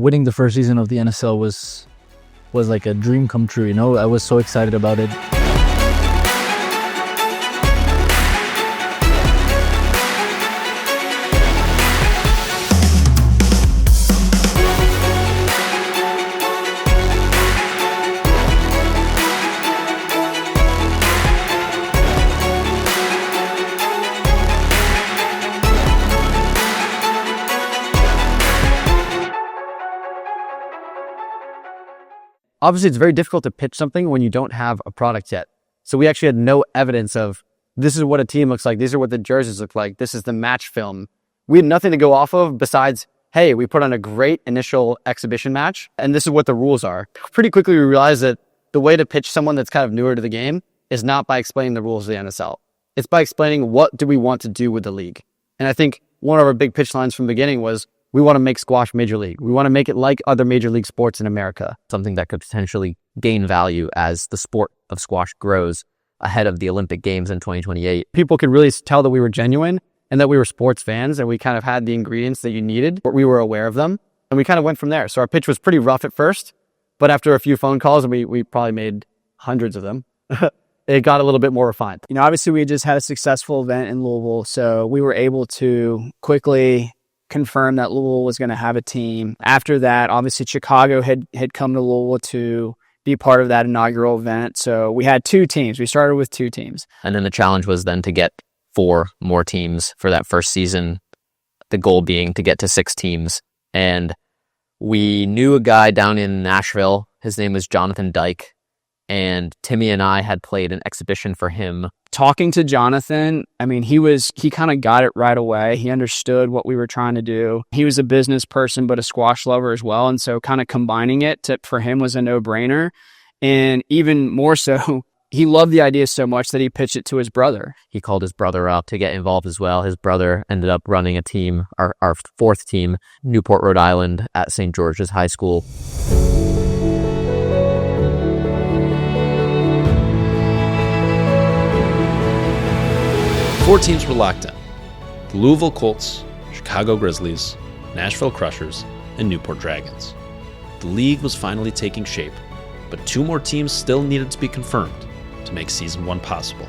winning the first season of the NSL was like a dream come true, you know? I was so excited about it. Obviously, it's very difficult to pitch something when you don't have a product yet. So we actually had no evidence of this is what a team looks like. These are what the jerseys look like. This is the match film. We had nothing to go off of besides, hey, we put on a great initial exhibition match, and this is what the rules are. Pretty quickly, we realized that the way to pitch someone that's kind of newer to the game is not by explaining the rules of the NSL. It's by explaining what do we want to do with the league. And I think one of our big pitch lines from the beginning was, we want to make squash major league. We want to make it like other major league sports in America. Something that could potentially gain value as the sport of squash grows ahead of the Olympic Games in 2028. People could really tell that we were genuine and that we were sports fans and we kind of had the ingredients that you needed, but we were aware of them. And we kind of went from there. So our pitch was pretty rough at first, but after a few phone calls, and we probably made hundreds of them, it got a little bit more refined. You know, obviously we just had a successful event in Louisville, so we were able to quickly confirm that Louisville was going to have a team. After that, obviously Chicago had come to Louisville to be part of that inaugural event. So we had 2 teams. We started with 2 teams. And then the challenge was then to get 4 more teams for that first season, the goal being to get to 6 teams. And we knew a guy down in Nashville. His name was Jonathan Dyke. And Timmy and I had played an exhibition for him. Talking to Jonathan, I mean, he kind of got it right away. He understood what we were trying to do. He was a business person, but a squash lover as well. And so kind of combining it for him was a no-brainer. And even more so, he loved the idea so much that he pitched it to his brother. He called his brother up to get involved as well. His brother ended up running a team, our 4th team, Newport, Rhode Island at St. George's High School. Four teams were locked in: the Louisville Colts, Chicago Grizzlies, Nashville Crushers, and Newport Dragons. The league was finally taking shape, but 2 more teams still needed to be confirmed to make Season 1 possible.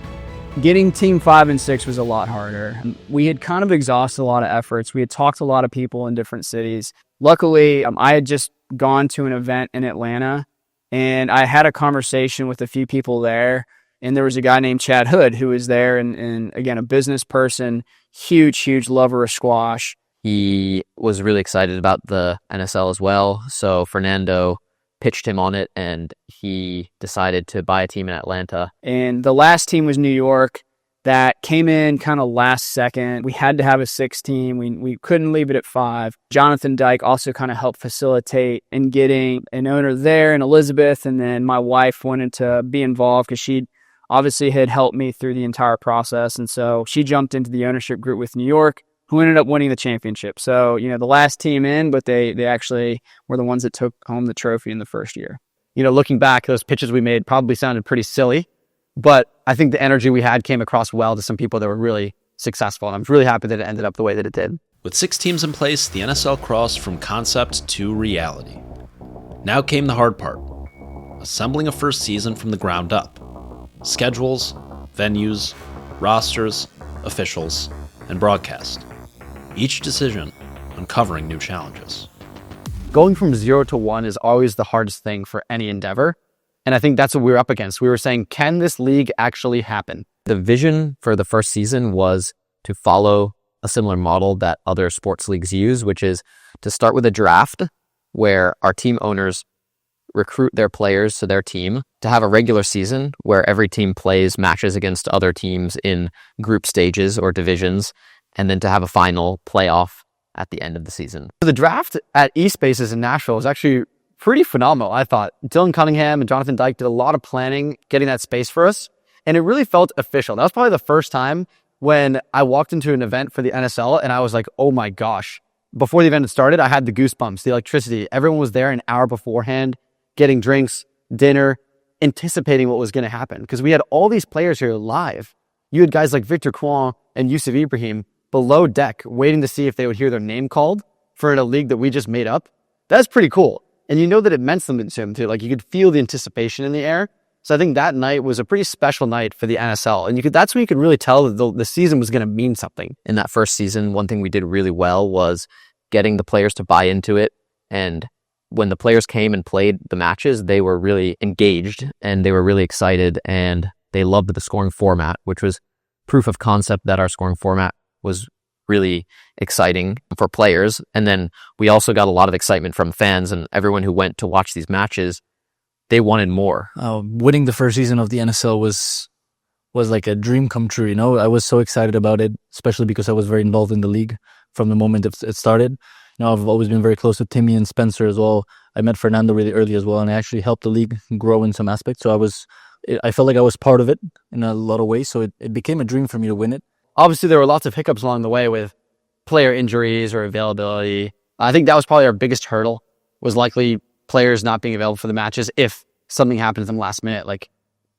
Getting Team 5 and 6 was a lot harder. We had kind of exhausted a lot of efforts. We had talked to a lot of people in different cities. Luckily, I had just gone to an event in Atlanta, and I had a conversation with a few people there. And there was a guy named Chad Hood who was there, and again, a business person, huge lover of squash. He was really excited about the NSL as well. So Fernando pitched him on it, and he decided to buy a team in Atlanta. And the last team was New York. That came in kind of last second. We had to have a 6th team. We couldn't leave it at 5. Jonathan Dyke also kind of helped facilitate in getting an owner there in Elizabeth. And then my wife wanted to be involved because she obviously had helped me through the entire process. And so she jumped into the ownership group with New York, who ended up winning the championship. So, you know, the last team in, but they actually were the ones that took home the trophy in the first year. You know, looking back, those pitches we made probably sounded pretty silly, but I think the energy we had came across well to some people that were really successful. And I'm really happy that it ended up the way that it did. With 6 teams in place, the NSL crossed from concept to reality. Now came the hard part: assembling a first season from the ground up. Schedules, venues, rosters, officials, and broadcast. Each decision uncovering new challenges. Going from 0 to 1 is always the hardest thing for any endeavor. And I think that's what we were up against. We were saying, can this league actually happen? The vision for the first season was to follow a similar model that other sports leagues use, which is to start with a draft where our team owners recruit their players to their team, to have a regular season where every team plays matches against other teams in group stages or divisions, and then to have a final playoff at the end of the season. The draft at eSpaces in Nashville was actually pretty phenomenal, I thought. Dylan Cunningham and Jonathan Dyke did a lot of planning getting that space for us, and it really felt official. That was probably the first time when I walked into an event for the NSL and I was like, oh my gosh. Before the event had started, I had the goosebumps, the electricity. Everyone was there an hour beforehand, getting drinks, dinner, anticipating what was going to happen. Because we had all these players here live. You had guys like Victor Kwan and Yusuf Ibrahim below deck waiting to see if they would hear their name called for a league that we just made up. That's pretty cool. And you know that it meant something to him too. Like you could feel the anticipation in the air. So I think that night was a pretty special night for the NSL. And that's when you could really tell that the season was going to mean something. In that first season, one thing we did really well was getting the players to buy into it. And when the players came and played the matches, they were really engaged and they were really excited and they loved the scoring format, which was proof of concept that our scoring format was really exciting for players. And then we also got a lot of excitement from fans and everyone who went to watch these matches. They wanted more. Winning the first season of the NSL was like a dream come true. I was so excited about it, especially because I was very involved in the league from the moment it started. I've always been very close to Timmy and Spencer as well. I met Fernando really early as well, and I actually helped the league grow in some aspects. So I felt like I was part of it in a lot of ways. So it became a dream for me to win it. Obviously, there were lots of hiccups along the way with player injuries or availability. I think that was probably our biggest hurdle, was likely players not being available for the matches if something happened to them last minute. Like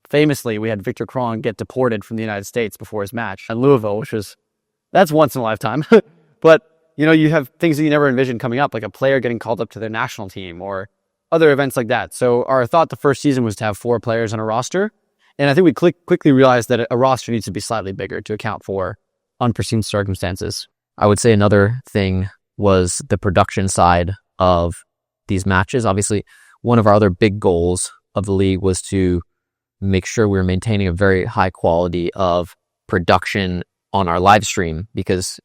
famously, we had Victor Cron get deported from the United States before his match at Louisville, that's once in a lifetime. But you have things that you never envisioned coming up, like a player getting called up to their national team or other events like that. So our thought the first season was to have 4 players on a roster. And I think we quickly realized that a roster needs to be slightly bigger to account for unforeseen circumstances. I would say another thing was the production side of these matches. Obviously, one of our other big goals of the league was to make sure we were maintaining a very high quality of production on our live stream because,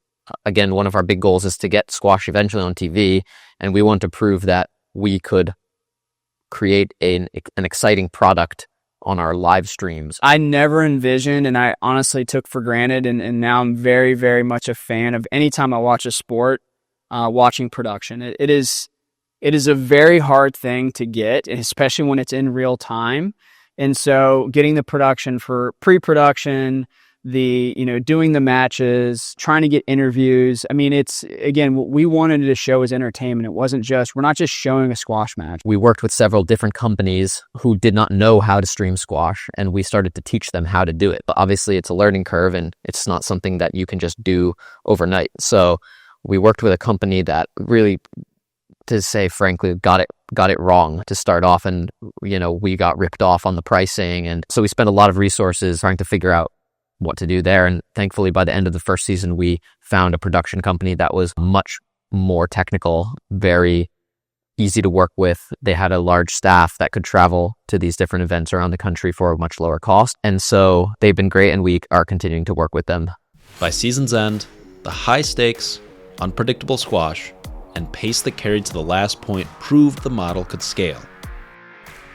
again, one of our big goals is to get squash eventually on TV, and we want to prove that we could create an exciting product on our live streams. I never envisioned, and I honestly took for granted, and now I'm very, very much a fan of anytime I watch a sport, watching production. It is a very hard thing to get, especially when it's in real time. And so getting the production for pre-production, doing the matches, trying to get interviews. I mean, it's, again, what we wanted to show as entertainment. It wasn't we're not just showing a squash match. We worked with several different companies who did not know how to stream squash, and we started to teach them how to do it. But obviously it's a learning curve and it's not something that you can just do overnight. So we worked with a company that really, to say frankly, got it wrong to start off, and we got ripped off on the pricing, and so we spent a lot of resources trying to figure out what to do there. And thankfully, by the end of the first season, we found a production company that was much more technical, very easy to work with. They had a large staff that could travel to these different events around the country for a much lower cost. And so they've been great, and we are continuing to work with them. By season's end, the high stakes, unpredictable squash, and pace that carried to the last point proved the model could scale.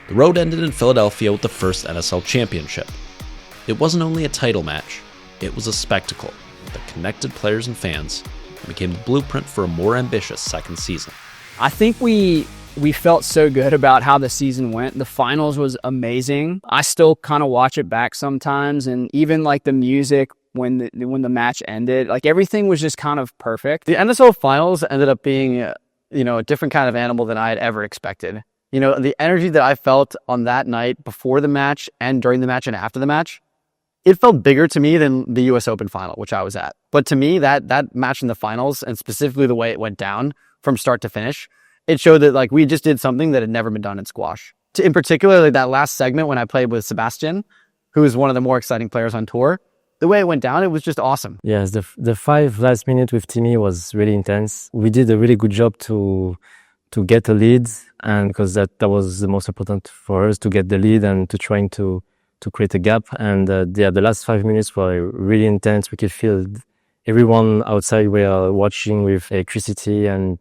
The road ended in Philadelphia with the first NSL championship. It wasn't only a title match, it was a spectacle that connected players and fans and became the blueprint for a more ambitious second season. I think we felt so good about how the season went. The finals was amazing. I still kind of watch it back sometimes, and even like the music when the match ended, like everything was just kind of perfect. The NSL finals ended up being a different kind of animal than I had ever expected. The energy that I felt on that night before the match and during the match and after the match, it felt bigger to me than the US Open final, which I was at. But to me, that match in the finals, and specifically the way it went down from start to finish, it showed that like we just did something that had never been done in squash. In particular, like that last segment when I played with Sebastian, who is one of the more exciting players on tour, the way it went down, it was just awesome. Yes, the 5 last minutes with Timmy was really intense. We did a really good job to get a lead, and because that was the most important for us, to get the lead and to trying to create a gap. And the last 5 minutes were really intense. We could feel everyone outside were watching with electricity, and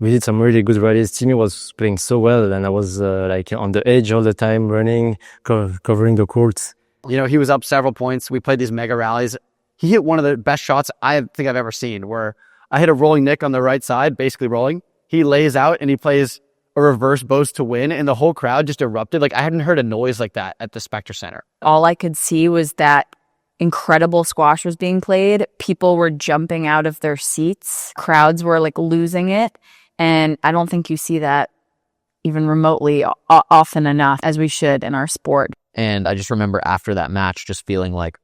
we did some really good rallies. Timmy was playing so well, and I was like on the edge all the time, running, covering the courts. He was up several points. We played these mega rallies. He hit one of the best shots I think I've ever seen, where I hit a rolling Nick on the right side, basically rolling. He lays out and he plays a reverse boast to win, and the whole crowd just erupted. Like I hadn't heard a noise like that at the Spectre Center. All I could see was that incredible squash was being played. People were jumping out of their seats. Crowds were like losing it. And I don't think you see that even remotely often enough as we should in our sport. And I just remember after that match just feeling like,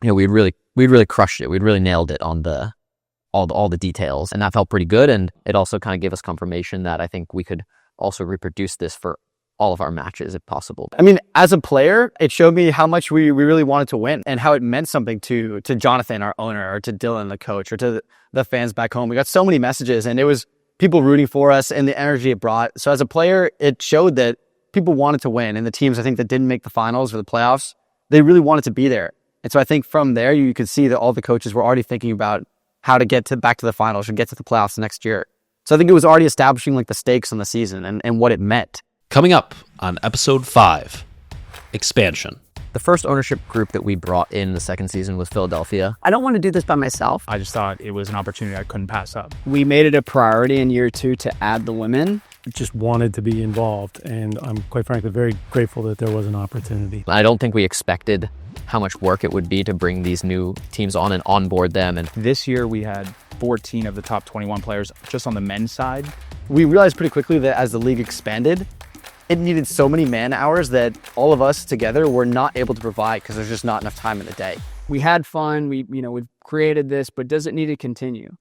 we'd really crushed it. We'd really nailed it on the all the details. And that felt pretty good. And it also kind of gave us confirmation that I think we could also reproduce this for all of our matches if possible. I mean, as a player, it showed me how much we really wanted to win and how it meant something to Jonathan, our owner, or to Dylan, the coach, or to the fans back home. We got so many messages, and it was people rooting for us and the energy it brought. So as a player, it showed that people wanted to win, and the teams, I think, that didn't make the finals or the playoffs, they really wanted to be there. And so I think from there, you could see that all the coaches were already thinking about how to get back to the finals or get to the playoffs next year. So I think it was already establishing like the stakes on the season and what it meant. Coming up on episode 5, Expansion. The first ownership group that we brought in the second season was Philadelphia. I don't want to do this by myself. I just thought it was an opportunity I couldn't pass up. We made it a priority in year 2 to add the women. Just wanted to be involved, and I'm quite frankly very grateful that there was an opportunity. I don't think we expected how much work it would be to bring these new teams on and onboard them. And this year we had 14 of the top 21 players just on the men's side. We realized pretty quickly that as the league expanded, it needed so many man hours that all of us together were not able to provide because there's just not enough time in the day. We had fun. We've created this, but does it need to continue?